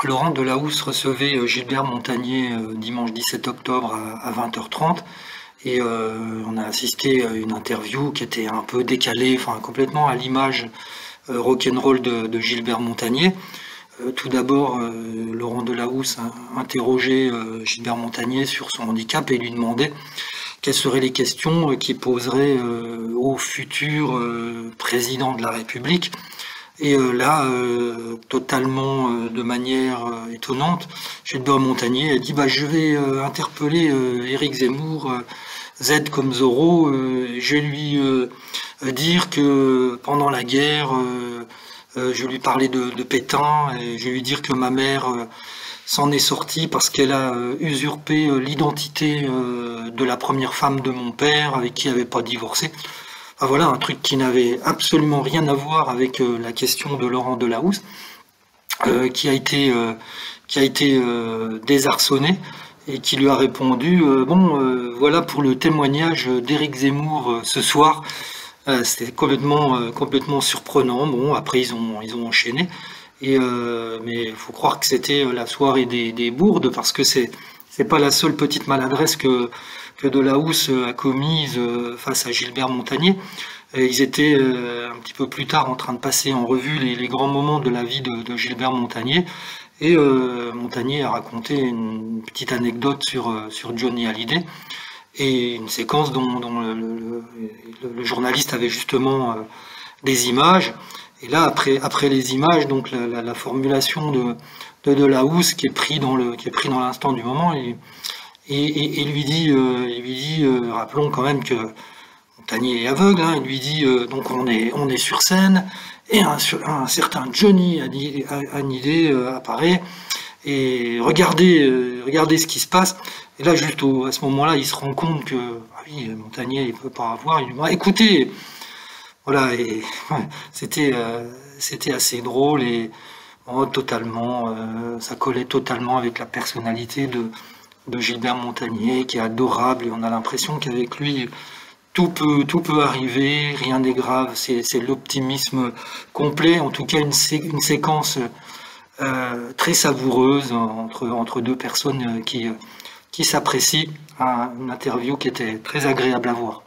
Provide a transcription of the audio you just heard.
Laurent Delahousse recevait Gilbert Montagné dimanche 17 octobre à 20h30 et on a assisté à une interview qui était un peu décalée, enfin complètement à l'image rock'n'roll de Gilbert Montagné. Tout d'abord, Laurent Delahousse a interrogé Gilbert Montagné sur son handicap et lui demandait quelles seraient les questions qu'il poserait au futur président de la République. Et là, totalement de manière étonnante, Gilbert Montagné a dit je vais interpeller Éric Zemmour, Z comme Zorro, je vais lui dire que pendant la guerre, je vais lui parler de Pétain, et je vais lui dire que ma mère s'en est sortie parce qu'elle a usurpé l'identité de la première femme de mon père, avec qui elle n'avait pas divorcé. Ah, voilà un truc qui n'avait absolument rien à voir avec la question de Laurent Delahousse, qui a été désarçonné et qui lui a répondu voilà pour le témoignage d'Éric Zemmour ce soir. C'était complètement surprenant. Bon, après ils ont enchaîné, mais il faut croire que c'était la soirée des bourdes, parce que c'est pas la seule petite maladresse que Delahousse a commise face à Gilbert Montagné. Ils étaient un petit peu plus tard en train de passer en revue les grands moments de la vie de Gilbert Montagné, et Montagné a raconté une petite anecdote sur Johnny Hallyday, et une séquence dont le journaliste avait justement des images. Et là, après les images, donc la formulation de Delahousse qui est pris dans l'instant du moment, et lui dit, rappelons quand même que Montagné est aveugle, hein, il lui dit donc on est sur scène, et un certain Johnny Hallyday apparaît, et regardez ce qui se passe. Et là, juste à ce moment-là, il se rend compte que oui, Montagné il peut pas avoir. Il lui dit écoutez, voilà, et ouais, c'était assez drôle, et totalement, ça collait totalement avec la personnalité de Gilbert Montagné, qui est adorable, et on a l'impression qu'avec lui tout peut arriver, rien n'est grave, c'est l'optimisme complet, en tout cas une séquence très savoureuse entre deux personnes qui s'apprécient, une interview qui était très agréable à voir.